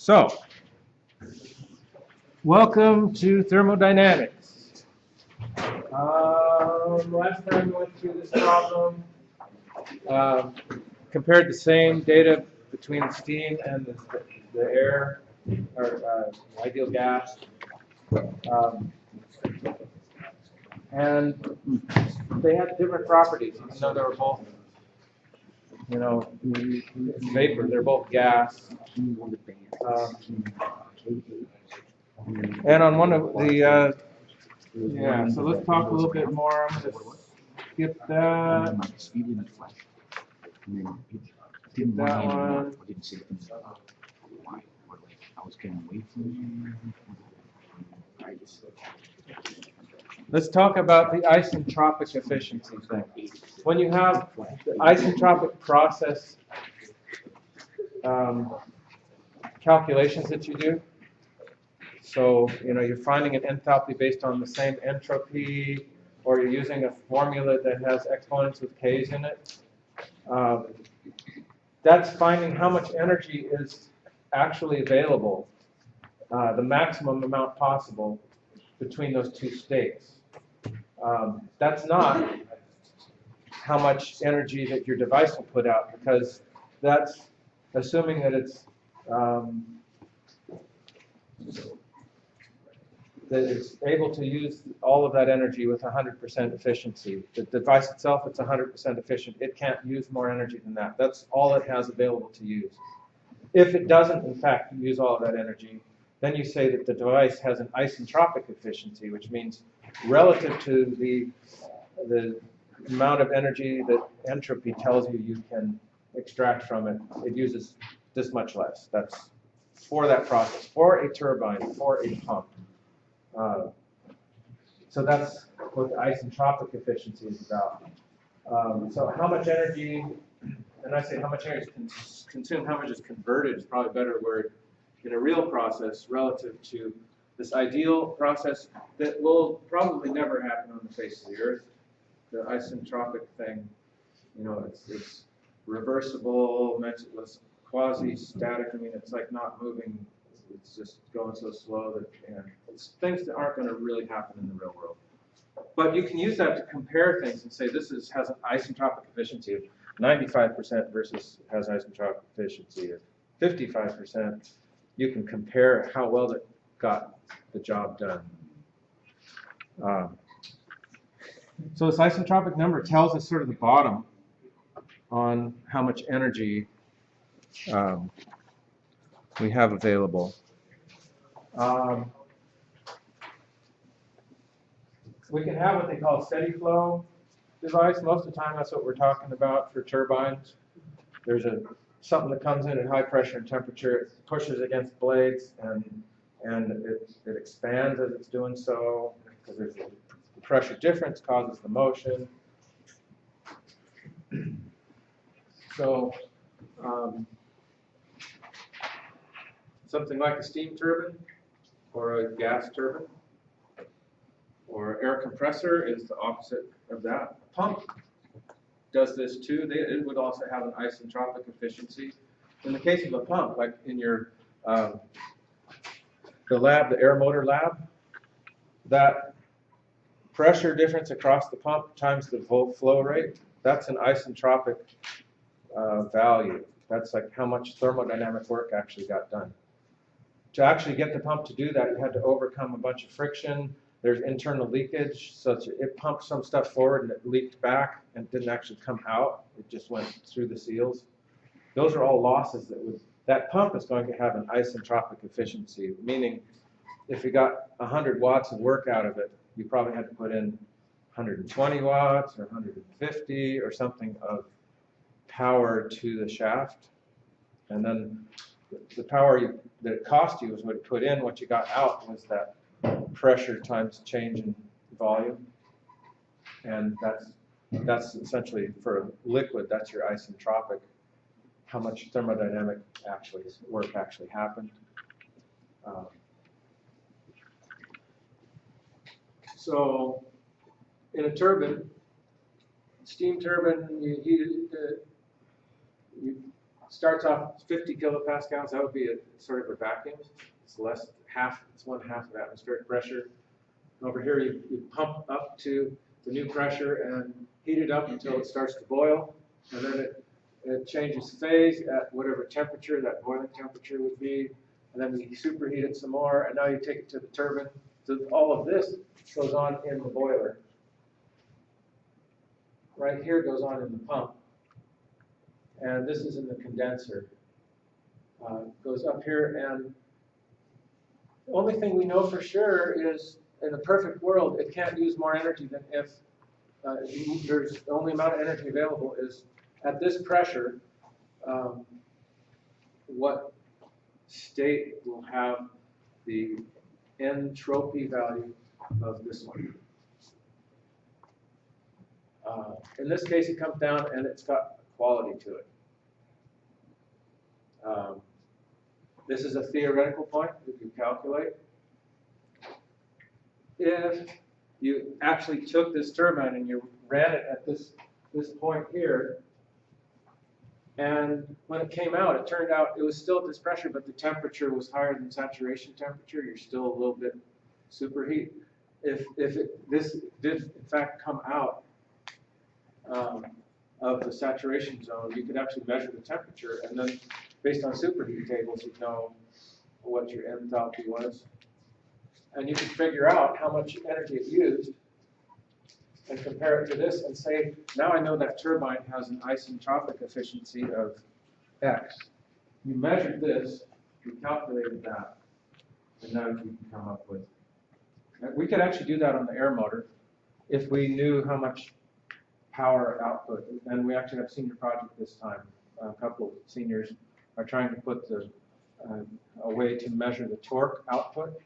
So, welcome to Thermodynamics. Last time we went through this problem, compared the same data between steam and the air, or ideal gas. And they had different properties, even though they were both, vapor, they're both gas. And on one of the, so let's talk a little bit more. I'm going to skip that. Skip that one. Let's talk about the isentropic efficiency thing. When you have the isentropic process calculations that you do, so you're finding an enthalpy based on the same entropy, or you're using a formula that has exponents with k's in it. That's finding how much energy is actually available, the maximum amount possible between those two states. That's not how much energy that your device will put out, because that's assuming that it's able to use all of that energy with 100% efficiency. The device itself, it's 100% efficient. It can't use more energy than that. That's all it has available to use. If it doesn't, in fact, use all of that energy, then you say that the device has an isentropic efficiency, which means relative to the amount of energy that entropy tells you can extract from it, it uses this much less. That's for that process, for a turbine, for a pump. So that's what the isentropic efficiency is about. So how much energy, and I say how much energy is consumed, how much is converted is probably a better word in a real process relative to this ideal process that will probably never happen on the face of the Earth. The isentropic thing, it's reversible, meant it was quasi-static. I mean, it's like not moving. It's just going so slow that it's things that aren't going to really happen in the real world. But you can use that to compare things and say this has an isentropic efficiency of 95% versus has an isentropic efficiency of 55%. You can compare how well it got the job done. So this isentropic number tells us sort of the bottom on how much energy we have available. We can have what they call a steady flow device. Most of the time that's what we're talking about for turbines. There's something that comes in at high pressure and temperature, it pushes against blades, and it expands as it's doing so, because there's the pressure difference causes the motion. So something like a steam turbine or a gas turbine or air compressor is the opposite of that. A pump does this too. It would also have an isentropic efficiency. In the case of a pump, like in your the lab, the air motor lab, that pressure difference across the pump times the volt flow rate, that's an isentropic value. That's like how much thermodynamic work actually got done. To actually get the pump to do that, you had to overcome a bunch of friction. There's internal leakage, so it pumped some stuff forward and it leaked back and didn't actually come out. It just went through the seals. Those are all losses that pump is going to have an isentropic efficiency, meaning if you got 100 watts of work out of it, you probably had to put in 120 watts or 150 or something of power to the shaft. And then the power that it cost you was what it put in. What you got out was that pressure times change in volume. And that's essentially, for a liquid, that's your isentropic, how much thermodynamic work actually happened. So in a turbine, steam turbine, you starts off 50 kilopascals. That would be sort of a vacuum. It's less half. It's 1/2 of atmospheric pressure. Over here, you pump up to the new pressure and heat it up until it starts to boil, and then it changes phase at whatever temperature that boiling temperature would be, and then you superheat it some more, and now you take it to the turbine. So all of this goes on in the boiler. Right here goes on in the pump, and this is in the condenser. Goes up here, and the only thing we know for sure is in a perfect world, it can't use more energy than if there's the only amount of energy available is at this pressure. What state will have the entropy value of this one? In this case, it comes down and it's got quality to it. This is a theoretical point that you calculate. If you actually took this turbine and you ran it at this point here, and when it came out, it turned out it was still at this pressure, but the temperature was higher than saturation temperature. You're still a little bit superheat. If this did in fact come out of the saturation zone, you could actually measure the temperature, and then based on superheat tables, you'd know what your enthalpy was. And you can figure out how much energy it used and compare it to this and say, now I know that turbine has an isentropic efficiency of X. You measured this, you calculated that, and now you can come up with. We could actually do that on the air motor if we knew how much power output. And we actually have a senior project this time. A couple of seniors are trying to put a way to measure the torque output.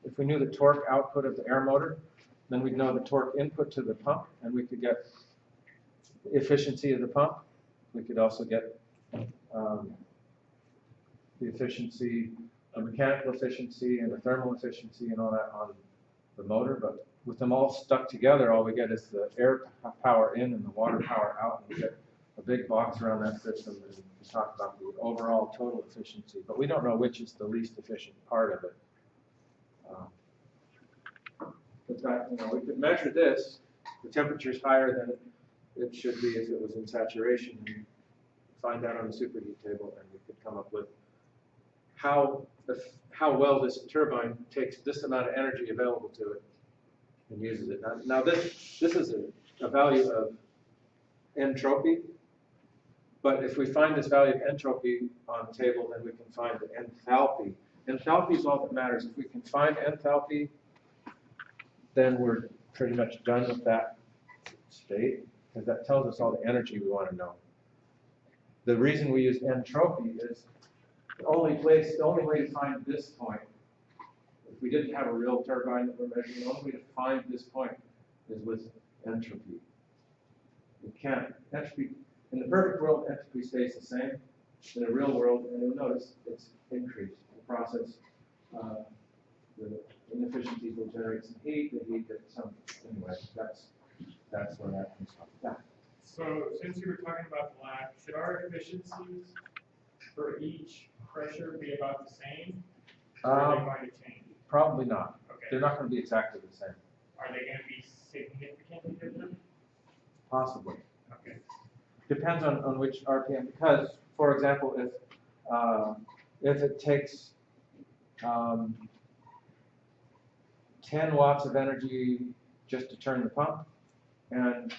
If we knew the torque output of the air motor, then we'd know the torque input to the pump, and we could get the efficiency of the pump. We could also get the efficiency, the mechanical efficiency, and the thermal efficiency, and all that on the motor. But with them all stuck together, all we get is the air power in and the water power out, and we get a big box around that system, and we talk about the overall total efficiency. But we don't know which is the least efficient part of it. But that, we could measure this. The temperature is higher than it should be if it was in saturation, and find that on the superheat table, and we could come up with how well this turbine takes this amount of energy available to it and uses it. Now this is a value of entropy, but if we find this value of entropy on the table, then we can find the enthalpy. Enthalpy is all that matters. If we can find enthalpy, then we're pretty much done with that state, because that tells us all the energy we want to know. The reason we use entropy is the only way to find this point, if we didn't have a real turbine that we're measuring, the only way to find this point is with entropy. We can't. Entropy, in the perfect world, entropy stays the same. In the real world, and you'll notice it's increased. The process, the inefficiencies will generate some heat, the heat that anyway, that's where that comes from. Yeah. So since you were talking about the lab, should our efficiencies for each pressure be about the same? Or are they going to change? Probably not. Okay. They're not going to be exactly the same. Are they going to be significantly different? Possibly. Okay. Depends on which RPM, because, for example, if it takes 10 watts of energy just to turn the pump, and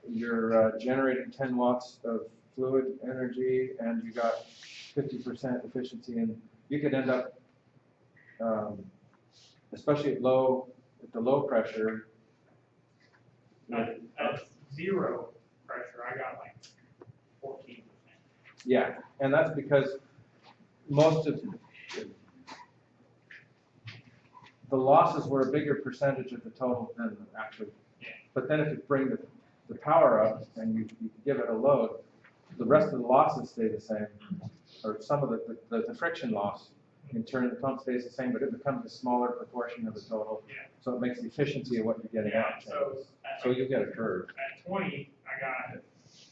you're generating 10 watts of fluid energy, and you got 50% efficiency, and you could end up, especially at the low pressure. At zero pressure, I got like 14%. Yeah, and that's because most of the losses were a bigger percentage of the total than actually. Yeah. But then if you bring the power up and you give it a load, the rest of the losses stay the same, or some of the friction loss in turn the pump stays the same, but it becomes a smaller proportion of the total. Yeah. So it makes the efficiency of what you're getting out. So you get a curve. At 20, I got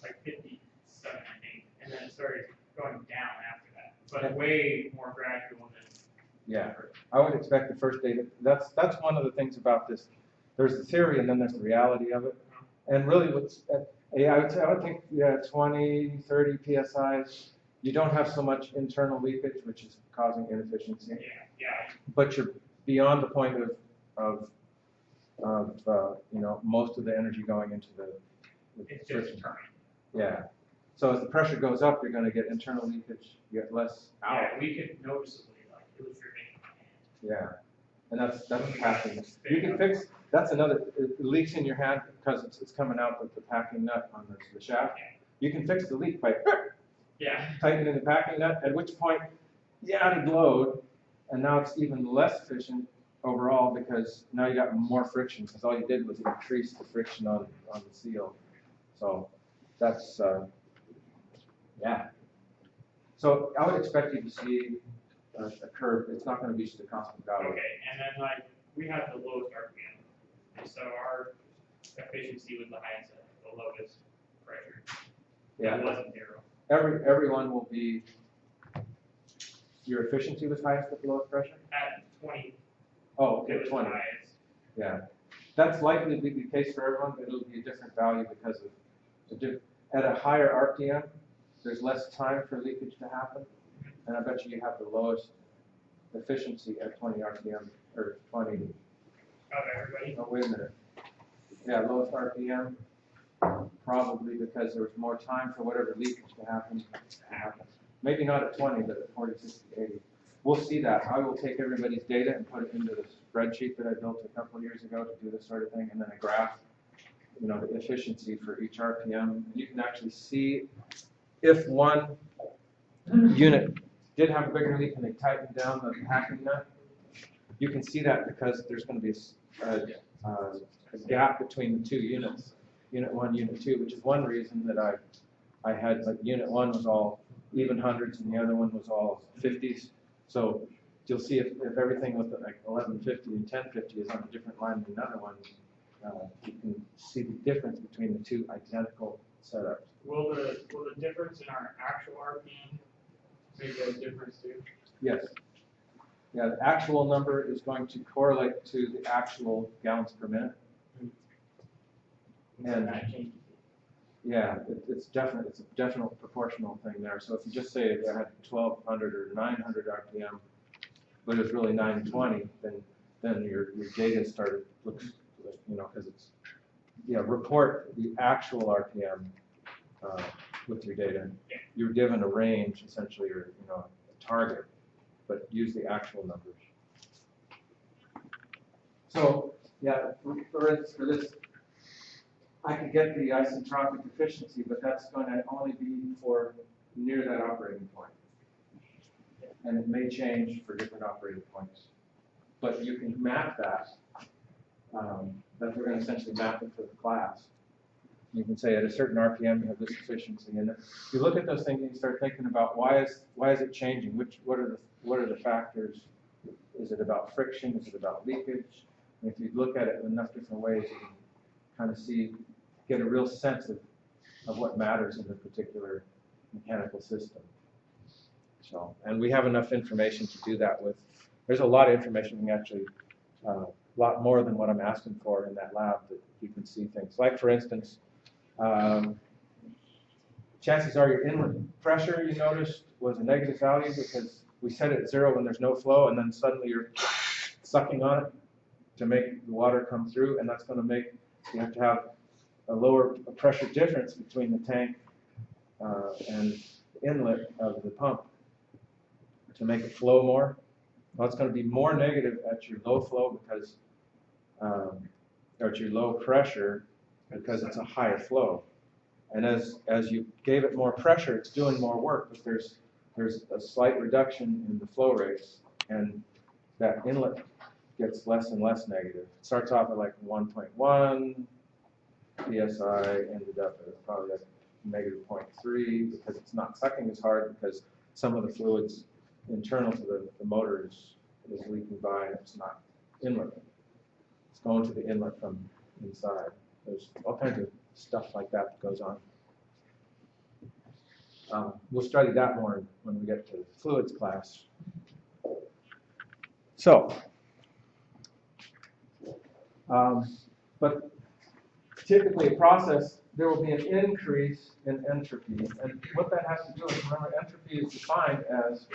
like 57, I think, and then it started going but way more gradual than. Yeah, I would expect the first day, that's one of the things about this. There's the theory and then there's the reality of it. And really what's, I would think, yeah, 20, 30 PSI, you don't have so much internal leakage, which is causing inefficiency. Yeah. But you're beyond the point of most of the energy going into the It's friction. just turning. Yeah. So as the pressure goes up, you're going to get internal leakage, you get less out. Yeah, we could noticeably, like, it was dripping. Yeah. And that's packing. You can fix, that's another, it leaks in your hand because it's coming out with the packing nut on the shaft. You can fix the leak by tightening the packing nut, at which point you added load, and now it's even less efficient overall because now you got more friction because all you did was increase the friction on the seal. So that's, yeah. So I would expect you to see a curve. It's not going to be stochastic value. Okay, and then like, we have the lowest RPM, so our efficiency was the highest at the lowest pressure. Yeah. It wasn't zero. Everyone will be, your efficiency was highest at the lowest pressure? At 20, Oh, it okay, was 20. the highest. Yeah. That's likely to be the case for everyone, but it'll be a different value because of at a higher RPM, there's less time for leakage to happen, and I bet you have the lowest efficiency at 20 RPM, or 20. Of everybody. Oh, wait a minute. Yeah, lowest RPM, probably because there was more time for whatever leakage to happen. Maybe not at 20, but at 40, 60, 80. We'll see that. I will take everybody's data and put it into the spreadsheet that I built a couple of years ago to do this sort of thing, and then a graph, the efficiency for each RPM. You can actually see if one unit did have a bigger leak and they tightened down the packing nut, you can see that because there's going to be a gap between the two units, unit 1, unit 2, which is one reason that I had, like, unit 1 was all even hundreds and the other one was all 50s. So you'll see if everything with like 1150 and 1050 is on a different line than another one, you can see the difference between the two identical setups. Will the difference in our actual RPM make a difference too? Yes. Yeah, the actual number is going to correlate to the actual gallons per minute. And yeah, it's a definite proportional thing there. So if you just say it had 1200 or 900 RPM, but it's really 920, then your data looks, because it's, report the actual RPM with your data. You're given a range, essentially, or a target, but use the actual numbers. So yeah, for this, I could get the isentropic efficiency, but that's going to only be for near that operating point. And it may change for different operating points. But you can map that. That we're going to essentially map it for the class. You can say at a certain RPM you have this efficiency, and if you look at those things and you start thinking about why is it changing? What are the factors? Is it about friction? Is it about leakage? And if you look at it in enough different ways, you can kind of get a real sense of what matters in the particular mechanical system. So, and we have enough information to do that with. There's a lot of information we can actually, a lot more than what I'm asking for in that lab that you can see things. Like, for instance, chances are your inlet pressure, you noticed, was a negative value because we set it at 0 when there's no flow, and then suddenly you're sucking on it to make the water come through, and that's going to make, you have to have a lower pressure difference between the tank and the inlet of the pump to make it flow more. Well, it's going to be more negative at your low flow because, or at your low pressure because it's a higher flow. And as you gave it more pressure, it's doing more work, but there's a slight reduction in the flow rates, and that inlet gets less and less negative. It starts off at like 1.1 PSI, ended up at probably like negative 0.3 because it's not sucking as hard because some of the fluids internal to the motor is leaking by, and it's not inlet. It's going to the inlet from inside. There's all kinds of stuff like that goes on. We'll study that more when we get to the fluids class. So, but typically a process, there will be an increase in entropy. And what that has to do is, remember, entropy is defined as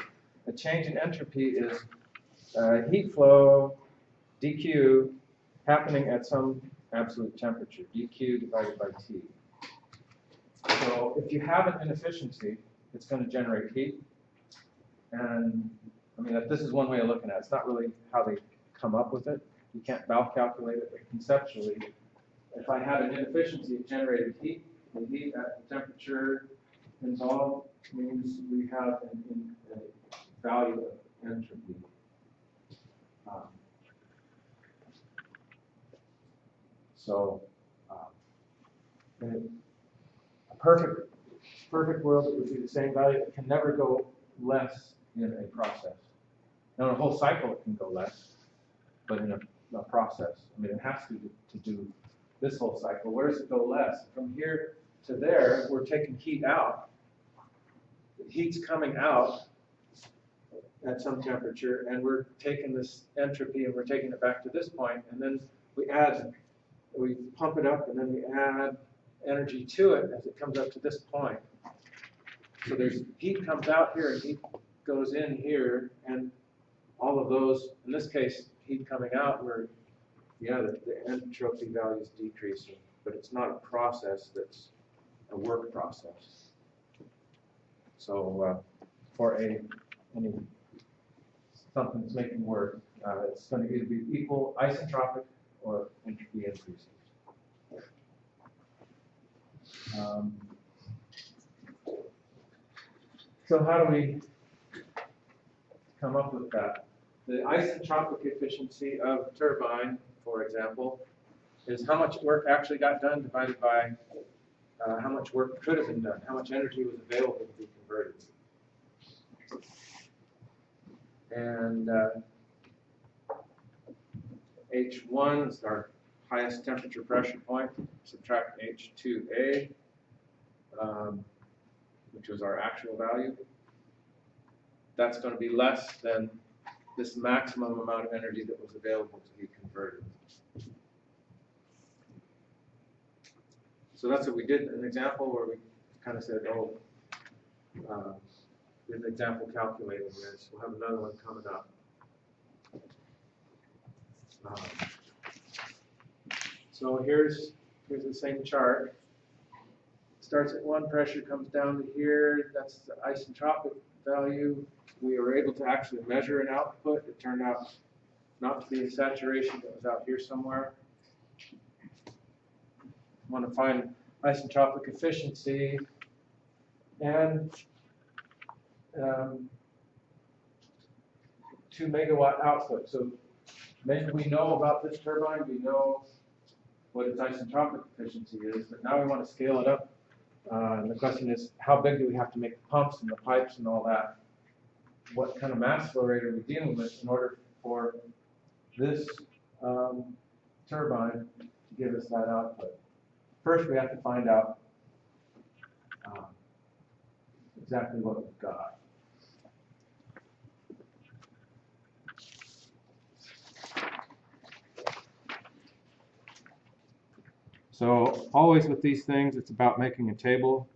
a change in entropy is heat flow, dq, happening at some absolute temperature, dq divided by T. So if you have an inefficiency, it's going to generate heat. And I mean, this is one way of looking at it. It's not really how they come up with it. You can't valve calculate it, but conceptually, if I had an inefficiency, it generated heat. The heat at the temperature involved means we have a value of entropy. In a perfect world, it would be the same value. It can never go less in a process. Now, in a whole cycle, it can go less, but in a process, I mean, it has to do this whole cycle. Where does it go less? From here to there, we're taking heat out. The heat's coming out at some temperature, and we're taking this entropy and we're taking it back to this point, and then we pump it up, and then we add energy to it as it comes up to this point. So there's heat comes out here and heat goes in here, and all of those, in this case, heat coming out where, yeah, the entropy value is decreasing, but it's not a process that's a work process. So for something that's making work, it's going to either be equal isentropic or entropy increases. So how do we come up with that? The isentropic efficiency of a turbine, for example, is how much work actually got done divided by how much work could have been done, how much energy was available to be converted. And H1 is our highest temperature pressure point. Subtract H2A, which was our actual value. That's going to be less than this maximum amount of energy that was available to be converted. So that's what we did in an example where we kind of said, did an example calculating this. We'll have another one coming up. So here's the same chart. Starts at 1 pressure, comes down to here. That's the isentropic value. We were able to actually measure an output. It turned out not to be a saturation, that was out here somewhere. I want to find isentropic efficiency and 2 megawatt output. So maybe we know about this turbine, we know what its isentropic efficiency is, but now we want to scale it up. And the question is, how big do we have to make the pumps and the pipes and all that? What kind of mass flow rate are we dealing with in order for this turbine to give us that output? First, we have to find out exactly what we've got. So always with these things, it's about making a table.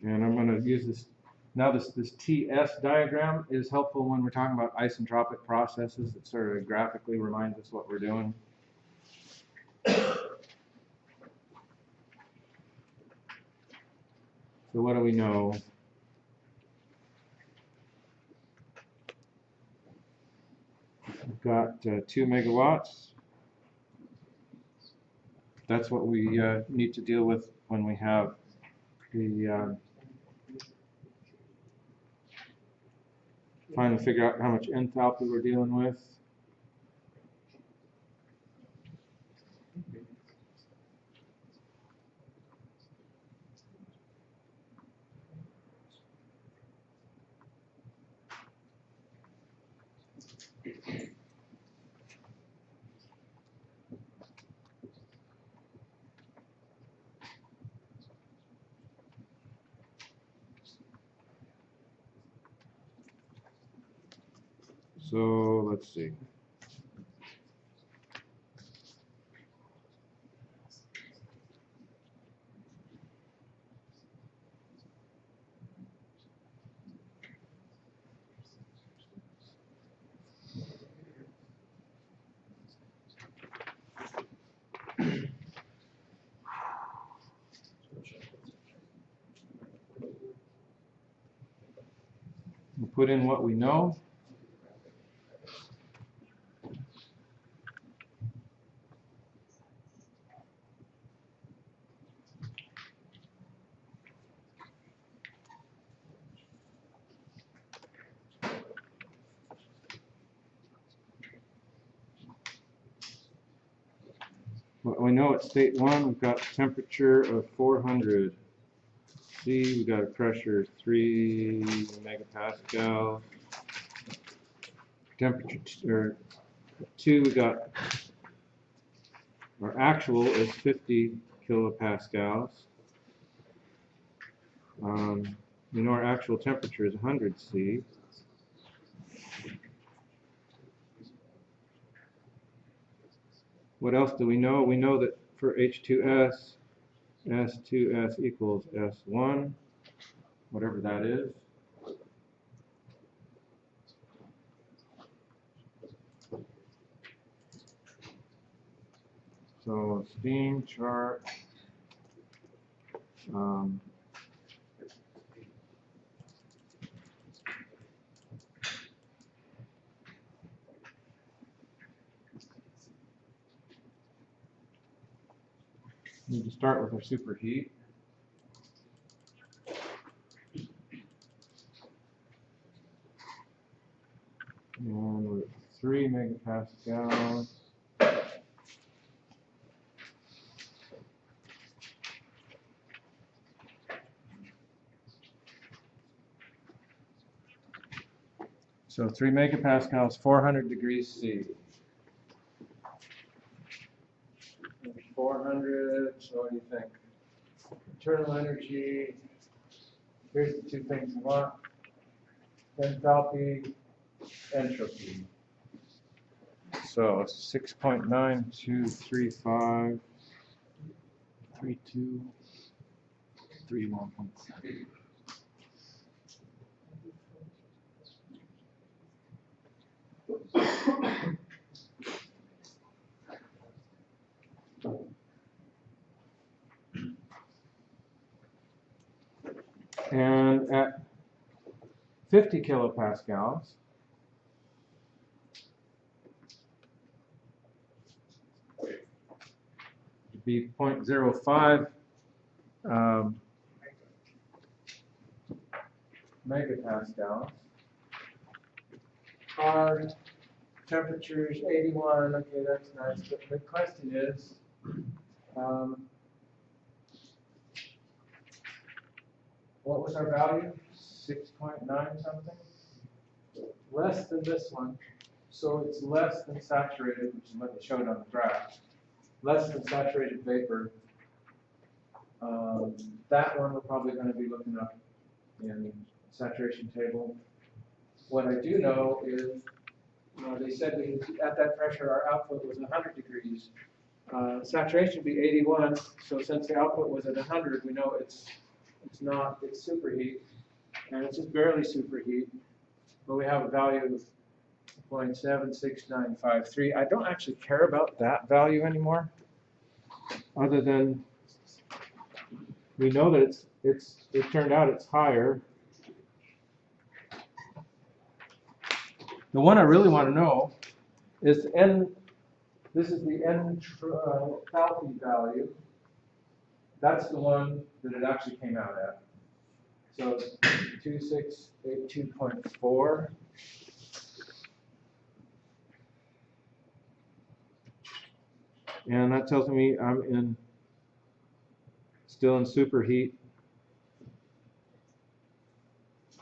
And I'm going to use this. Now this TS diagram is helpful when we're talking about isentropic processes. It sort of graphically reminds us what we're doing. So what do we know? We've got 2 megawatts. That's what we need to deal with when we have the finally figure out how much enthalpy we're dealing with. So let's see. We'll put in what we know. Well, we know at state 1 we've got temperature of 400 C, we've got a pressure 3 megapascal. Temperature 2, we got our actual is 50 kilopascals. We know our actual temperature is 100 C. What else do we know? We know that for H2S, S2S equals S1, whatever that is. So steam chart. Need to start with our superheat. And we're at 3 megapascals. So 3 megapascals, 400 degrees C. 400, so what do you think? Internal energy, here's the two things you want. Enthalpy, entropy. So 6.9235, 3231. And at 50 kilopascals, it'd be 0.05 megapascals. Our temperature is 81. Okay, that's nice. But the question is, what was our value? 6.9 something? Less than this one. So it's less than saturated, which is what they showed on the graph. Less than saturated vapor. That one we're probably going to be looking up in saturation table. What I do know is, they said at that pressure our output was 100 degrees. Saturation would be 81, so since the output was at 100, we know it's superheat, and it's just barely superheat, but we have a value of 0.76953. I don't actually care about that value anymore, other than we know that it turned out it's higher. The one I really want to know is this is the enthalpy value. That's the one that it actually came out at. So it's 2682.4. And that tells me I'm still in superheat.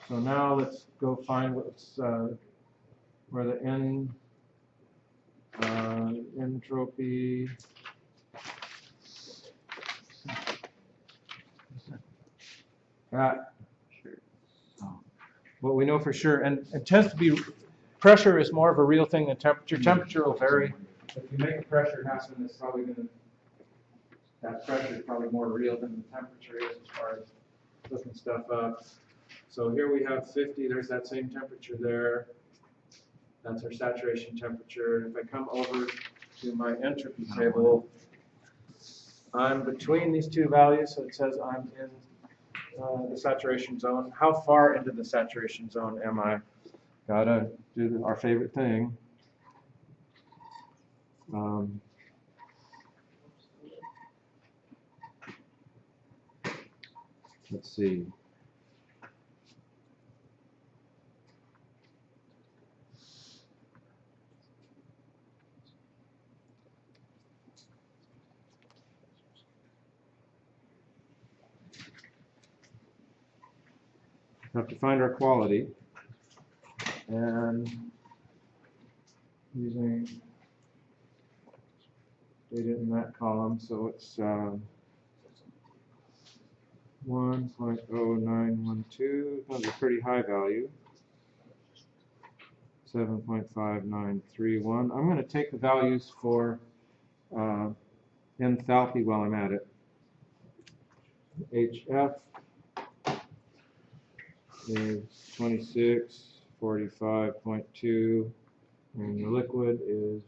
So now let's go find what's where the entropy at what we know for sure, and it tends to be, pressure is more of a real thing than temperature. Temperature will vary. If you make a pressure happen, it's probably going to, that pressure is probably more real than the temperature is as far as looking stuff up. So here we have 50, there's that same temperature there. That's our saturation temperature. If I come over to my entropy table, I'm between these two values, so it says I'm in the saturation zone. How far into the saturation zone am I? Gotta do our favorite thing. Let's see. We have to find our quality, and using data in that column, so it's 1.0912, that's a pretty high value, 7.5931. I'm going to take the values for enthalpy while I'm at it. HF is 2645.2, and the liquid is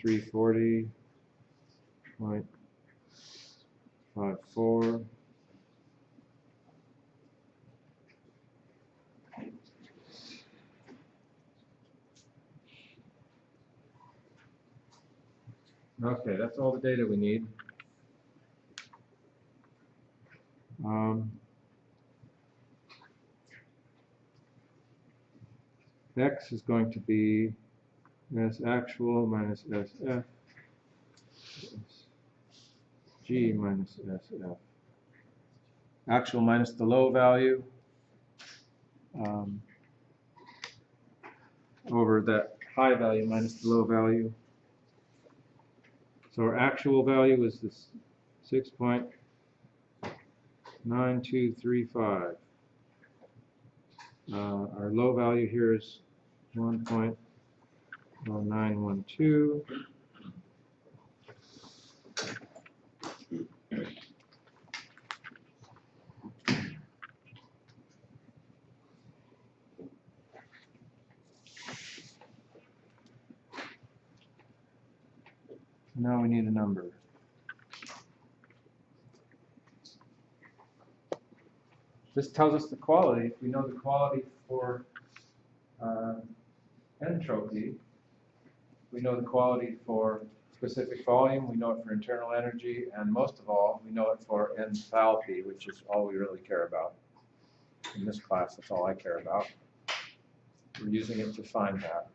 340.54. Okay, that's all the data we need. X is going to be S actual minus SF, G minus SF. Actual minus the low value over that high value minus the low value. So our actual value is this 6.9235. Our low value here is 1.0912. Now we need a number. This tells us the quality. If we know the quality for entropy, we know the quality for specific volume, we know it for internal energy, and most of all, we know it for enthalpy, which is all we really care about. In this class, that's all I care about. We're using it to find that.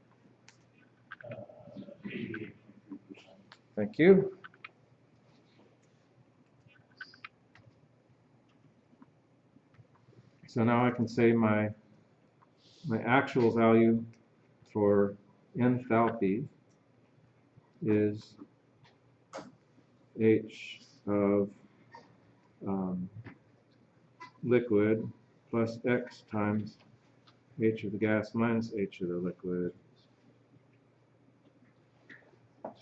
Thank you. So now I can say my actual value for enthalpy is H of liquid plus X times H of the gas minus H of the liquid.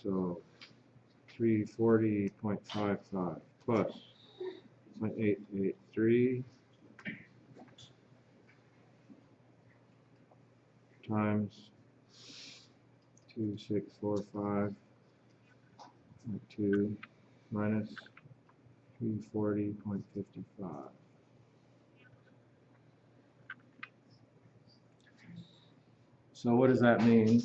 So 340.55 plus 0.883 times 2645.2 minus 340.55. So what does that mean?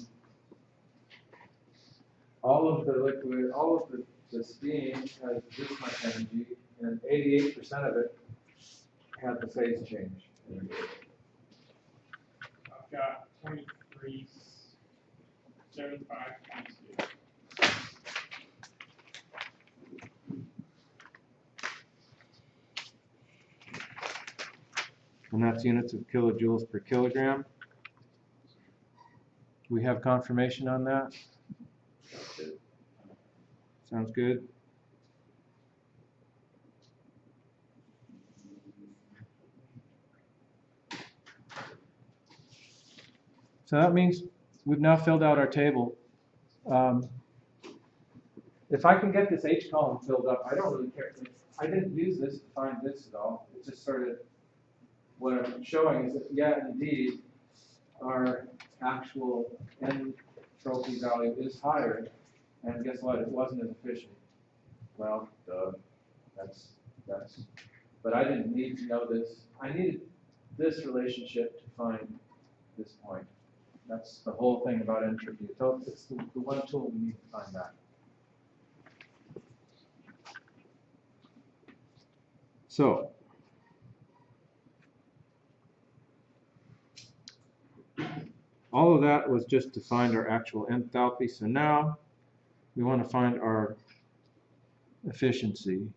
All of the liquid, all of the steam has this much energy, and 88% of it had the phase change. I've got 2375.2. And that's units of kilojoules per kilogram. We have confirmation on that? Sounds good. So that means we've now filled out our table. If I can get this H column filled up, I don't really care. I didn't use this to find this at all. It's just sort of what I'm showing is that, yeah, indeed, our actual entropy value is higher. And guess what? It wasn't as efficient. Well, duh. That's. But I didn't need to know this. I needed this relationship to find this point. That's the whole thing about entropy. So it's the one tool we need to find that. So, all of that was just to find our actual enthalpy. So now we want to find our efficiency.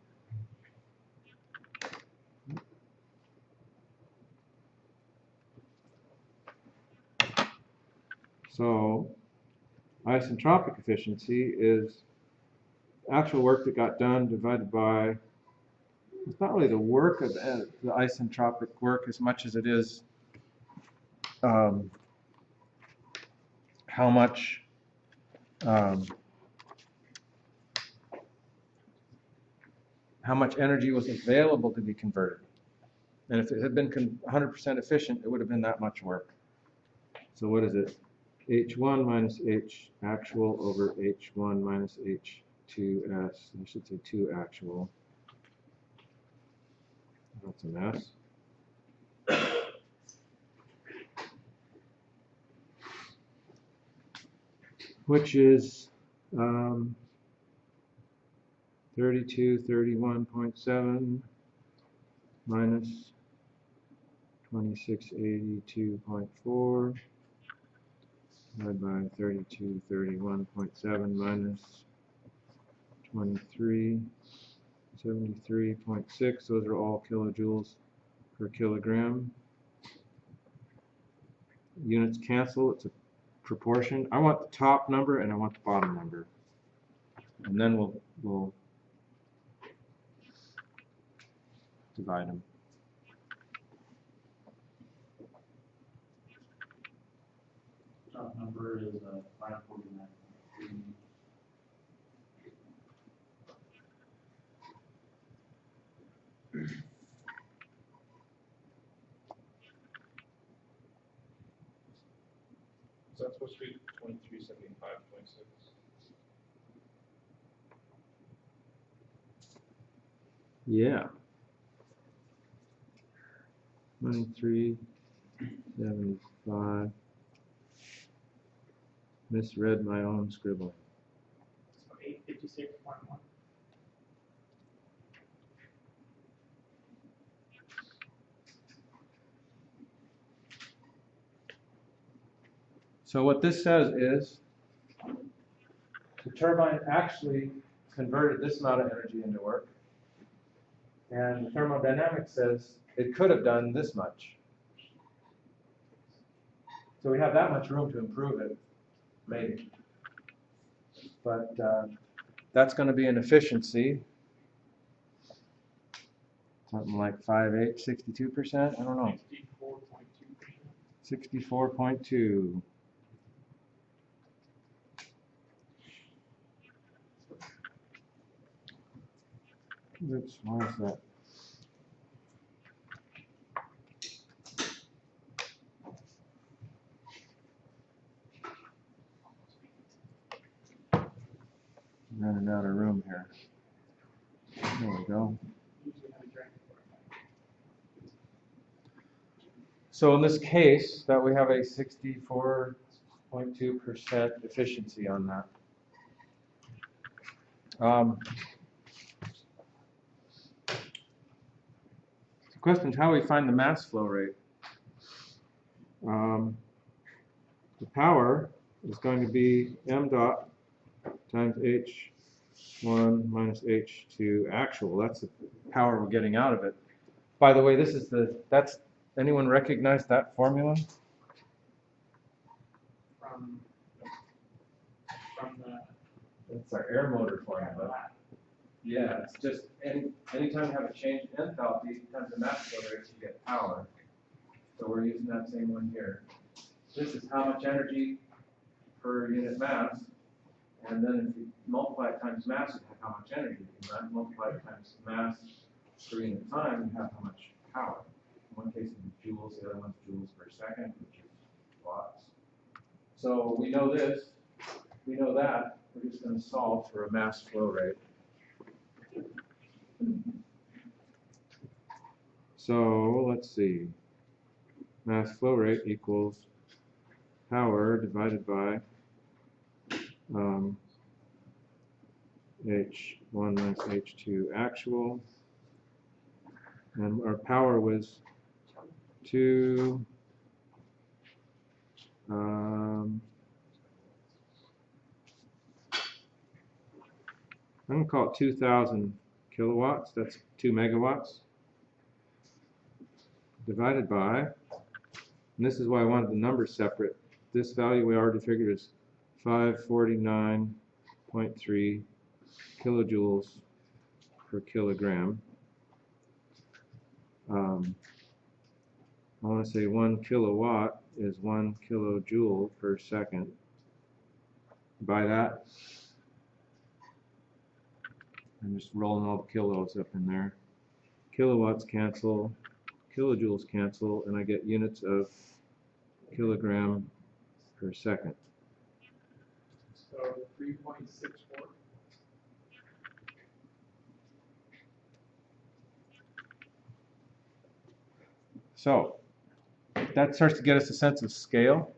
So, isentropic efficiency is actual work that got done divided by, it's not really the work of the isentropic work as much as it is how much energy was available to be converted. And if it had been 100% efficient, it would have been that much work. So what is it? H1 minus H actual over H1 minus H2S. I should say 2 actual. That's a mess. Which is 3231.7 minus 2682.4 divided by 3231.7 minus 2373.6. Those are all kilojoules per kilogram. Units cancel. It's a proportion. I want the top number and I want the bottom number, and then we'll divide them. Top number is 549. Is that supposed to be 2375.6? Yeah. 2375. Misread my own scribbling. So 856.1. So what this says is the turbine actually converted this amount of energy into work, and the thermodynamics says it could have done this much. So we have that much room to improve it, maybe. But that's going to be an efficiency, something like 5.8, 62%. I don't know. 64.2%. 64.2. Oops, why is that? Running out of room here. There we go. So in this case, that we have a 64.2% efficiency on that. The question is how we find the mass flow rate. The power is going to be m dot times H1 minus H2 actual. That's the power we're getting out of it. By the way, this is anyone recognize that formula? From from the It's our air motor formula. lab. Yeah, it's just anytime you have a change in enthalpy times the mass flow rate, you get power. So we're using that same one here. This is how much energy per unit mass, and then if you multiply it times mass, you have how much energy. You can multiply it times mass per unit time, you have how much power. In one case it's joules, the other one's joules per second, which is watts. So we know this, we know that. We're just going to solve for a mass flow rate. So let's see. Mass flow rate equals power divided by H1 minus H2 actual. And our power was 2. I'm going to call it 2,000 kilowatts. That's 2 megawatts. Divided by, and this is why I wanted the numbers separate. This value we already figured is 549.3 kilojoules per kilogram. I want to say 1 kilowatt is 1 kilojoule per second. By that, I'm just rolling all the kilos up in there. Kilowatts cancel, kilojoules cancel, and I get units of kilogram per second. So 3.64. So that starts to get us a sense of scale.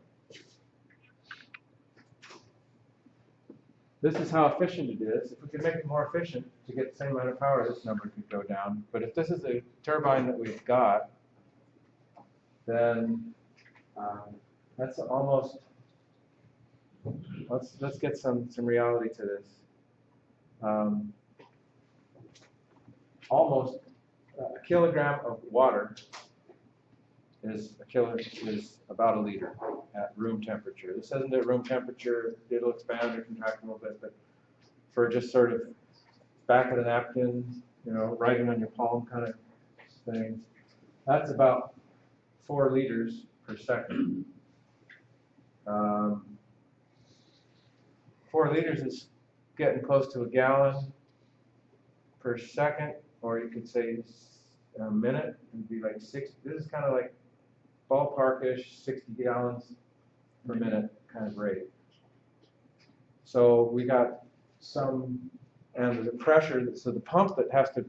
This is how efficient it is. If we could make it more efficient to get the same amount of power, this number could go down. But if this is a turbine that we've got, then that's almost, let's get some reality to this. Almost a kilogram of water is about a liter at room temperature. This isn't at room temperature. It'll expand or contract a little bit, but for just sort of back of the napkin, you know, writing on your palm kind of thing, that's about 4 liters per second. 4 liters is getting close to a gallon per second, or you could say a minute. It'd be like 6. This is kind of like ballparkish 60 gallons per minute kind of rate. So we got some, and the pressure, so the pump that has to,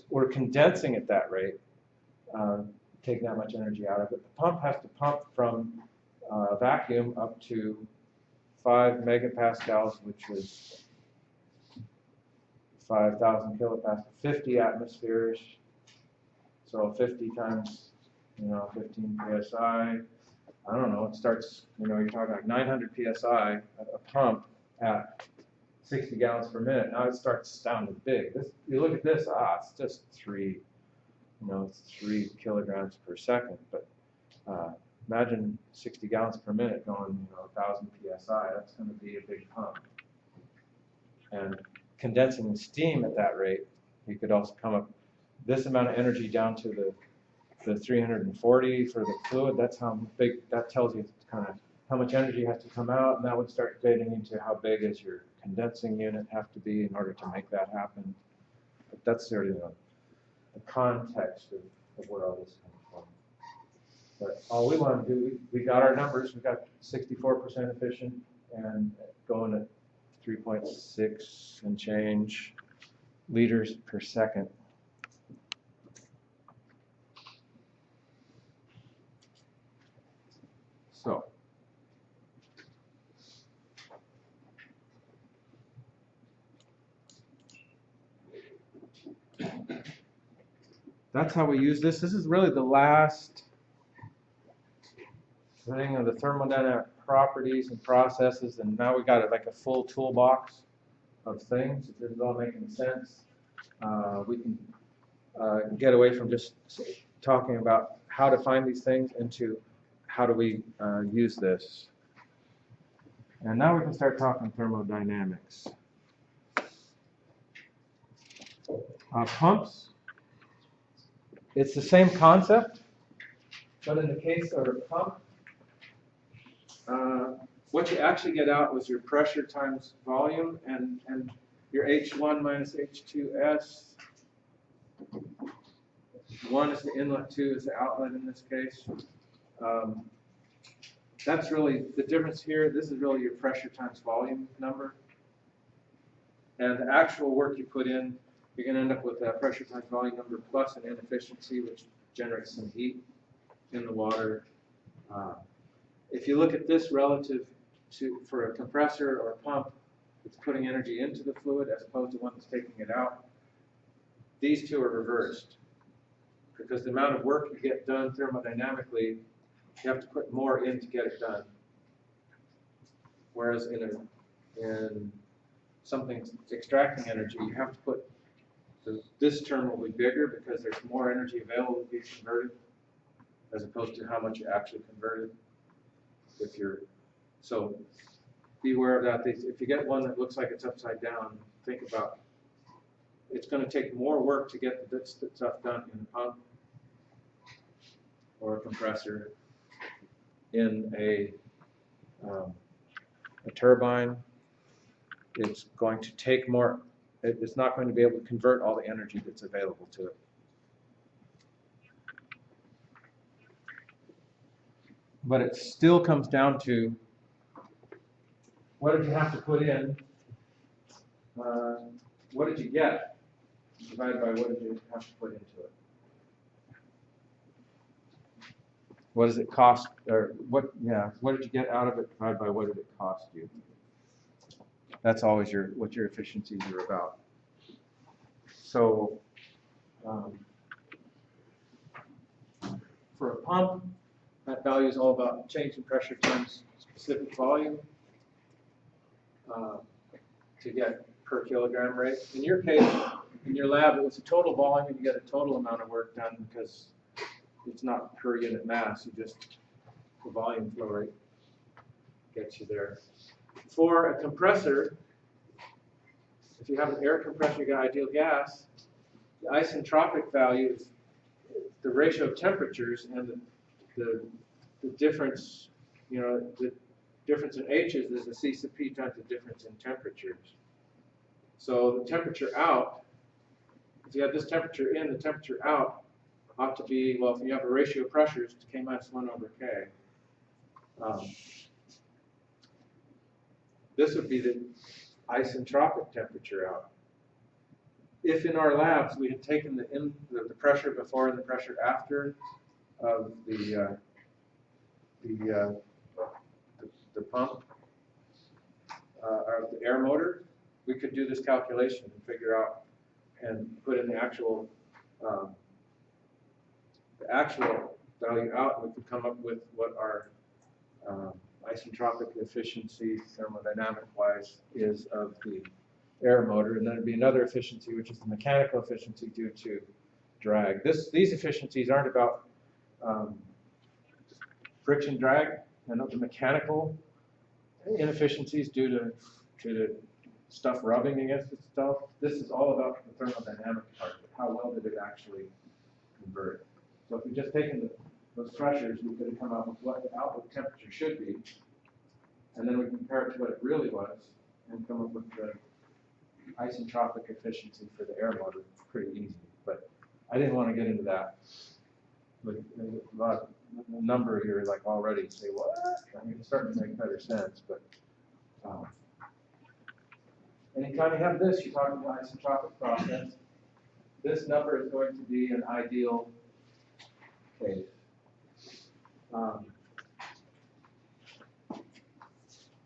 we're condensing at that rate, taking that much energy out of it. The pump has to pump from vacuum up to 5 megapascals, which is 5,000 kilopascals, 50 atmospheres. So 50 times, 15 psi. I don't know. It starts, you're talking like 900 psi, a pump at 60 gallons per minute. Now it starts sounding big. You look at this, it's just 3, it's 3 kilograms per second. But imagine 60 gallons per minute going, 1,000 psi. That's going to be a big pump. And condensing the steam at that rate, you could also come up this amount of energy down to the 340 for the fluid. That's how big, that tells you kind of how much energy has to come out, and that would start getting into how big does your condensing unit have to be in order to make that happen. But that's sort of the context of where all this comes from. But all we want to do, we got our numbers. We got 64% efficient and going at 3.6 and change liters per second. So that's how we use this. This is really the last thing of the thermodynamic properties and processes, and now we got it like a full toolbox of things. If this is all making sense, we can get away from just talking about how to find these things into how do we use this. And now we can start talking thermodynamics. Pumps, it's the same concept, but in the case of a pump, what you actually get out was your pressure times volume and your H1 minus H2S. 1 is the inlet, 2 is the outlet in this case. That's really the difference here. This is really your pressure times volume number. And the actual work you put in, you're going to end up with a pressure times volume number plus an inefficiency, which generates some heat in the water. If you look at this relative to, for a compressor or a pump, it's putting energy into the fluid as opposed to one that's taking it out. These two are reversed because the amount of work you get done thermodynamically, you have to put more in to get it done. Whereas in something extracting energy, you have to put, this term will be bigger because there's more energy available to be converted as opposed to how much you actually converted. So be aware of that. If you get one that looks like it's upside down, think about it's going to take more work to get this stuff done in a pump or a compressor. In a turbine, it's going to take more, it's not going to be able to convert all the energy that's available to it. But it still comes down to what did you have to put in, what did you get, divided by what did you have to put into it. What does it cost, or what did you get out of it divided by what did it cost you? That's always what your efficiencies are about. So for a pump, that value is all about change in pressure times specific volume to get per kilogram rate. In your case, in your lab, it was a total volume, and you get a total amount of work done because it's not per unit mass, you just, the volume flow rate gets you there. For a compressor, if you have an air compressor, you got ideal gas, the isentropic value is the ratio of temperatures and the difference, the difference in H's is the C sub P times the difference in temperatures. So the temperature out, if you have this temperature in, the temperature out ought to be, well, if you have a ratio of pressures, it's K minus 1 over K. This would be the isentropic temperature out. If in our labs we had taken the pressure before and the pressure after of the pump or the air motor, we could do this calculation and figure out and put in the actual value out, and we could come up with what our isentropic efficiency thermodynamic-wise is of the air motor, and then it'd be another efficiency, which is the mechanical efficiency due to drag. These efficiencies aren't about friction drag, and the mechanical inefficiencies due to stuff rubbing against itself. This is all about the thermodynamic part, how well did it actually convert. So if we just taken those pressures, we could come up with what the output temperature should be, and then we compare it to what it really was, and come up with the isentropic efficiency for the air motor. It's pretty easy, but I didn't want to get into that. But a lot of the number here, like already say, what? I mean, it's starting to make better sense, but anytime you have this, you're talking about isentropic process. This number is going to be an ideal case.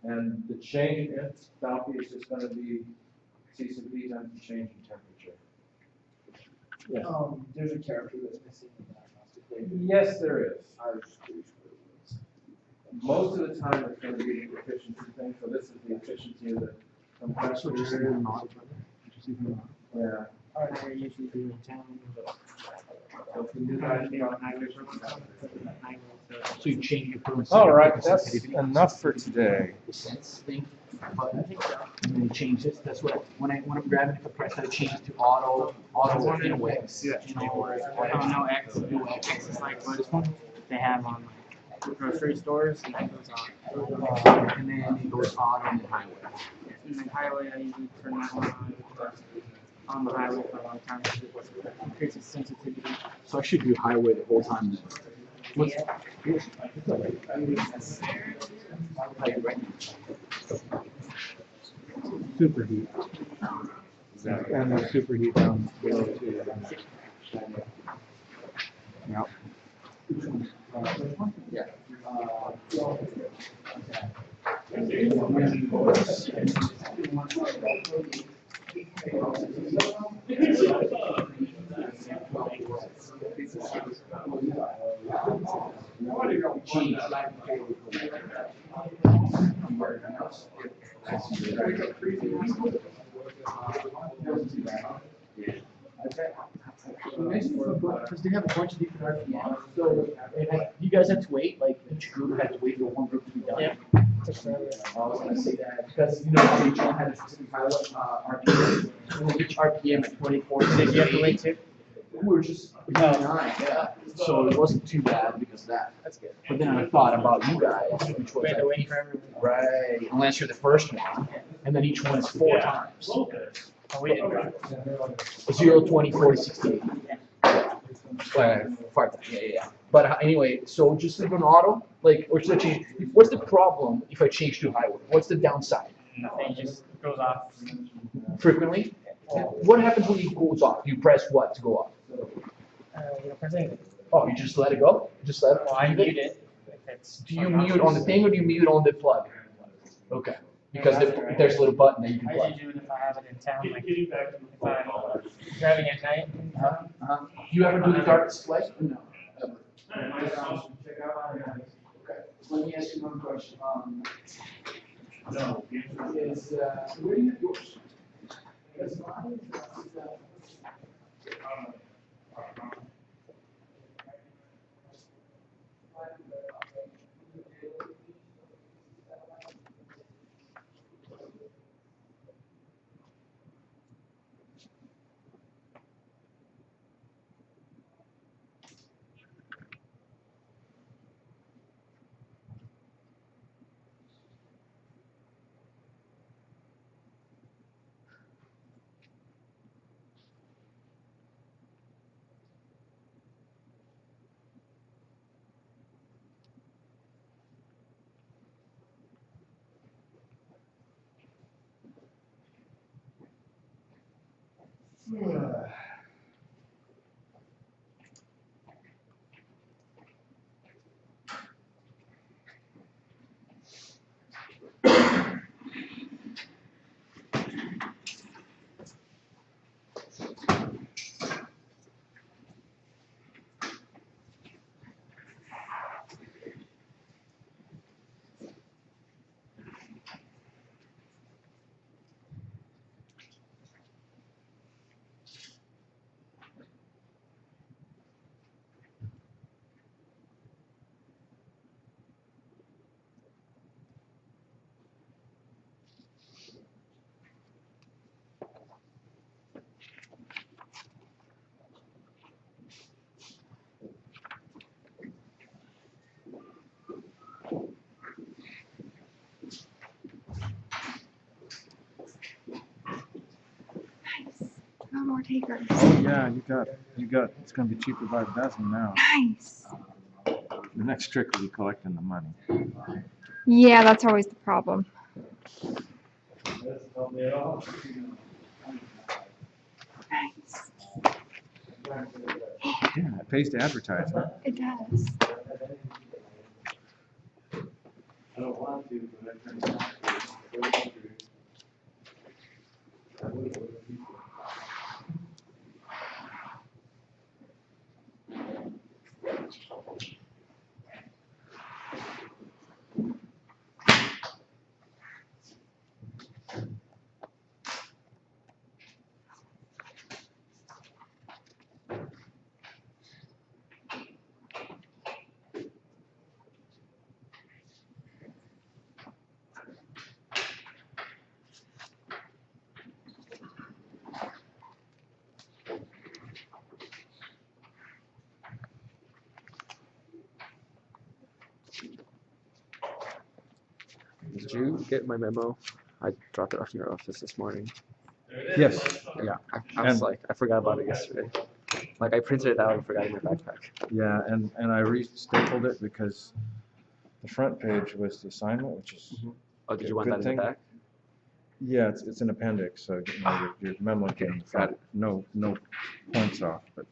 And the change in enthalpy is just going to be C sub P times the change in temperature. Yes. There's a character that's missing in that. Yes, there is. I was just curious what it was. Most of the time it's going to be the efficiency thing. So this is the efficiency of the compressor. Yeah. Yeah. Are they usually doing 10? So you change your current. All right, that's enough for today. The sense thing, but I think so. And then you change this. That's what when I'm grabbing it for press, I change to auto in a way. Oh, no X. X is like what they have on like grocery stores, and that goes on. And then it goes auto and then highway. And then highway, I usually turn that one on the highway for a long time. It increases sensitivity. So I should do highway the whole time. What's superheat? And the superheat down below too. Yep. Yeah. Because they have a bunch of different RPMs, so you guys have to wait, like each group has to wait for one group to be done. Yeah. I was gonna say that, because you know, each one had a specific RPM, and each RPM at 24. Did you have to wait too? We were just 9, yeah, so it wasn't too bad because of that. That's good. But then I thought about you guys, which was We had to like, wait for everyone. right, unless you're the first one, and then each one is 4 times. Oh, we didn't. 0, 20, 40, 60. Yeah. But anyway, so just leave an auto, like, or should I change? What's the problem if I change to highway? What's the downside? Nothing, just goes off. Frequently? What happens when it goes off? You press what to go off? You don't press anything. Oh, you just let it go? Just let it? Well, I mute it. If it's Do you mute on the thing or do you mute on the plug? Okay. Because there's a little button that you can I plug. usually do it if I have it in town, like if I'm driving at night. You ever do the dark display? No. Ever. Okay. Let me ask you one question. No. Is, where do you get yours? Because mine is, No more takers. Oh, yeah, you got, it's gonna be cheaper by the dozen now. Nice. The next trick will be collecting the money. Yeah, that's always the problem. Nice. Yeah, it pays to advertise, huh? It does. I don't want to, but I turn it off. Did you get my memo? I dropped it off in your office this morning. Yes, Yeah, I was And- like, I forgot about it yesterday. Like I printed it out and forgot it in my backpack. yeah, and I re-stapled it because the front page was the assignment, which is, Oh, did you Good want that in thing. the back? yeah, it's an appendix, so you know, your memo Okay, can, got it. no points off, but,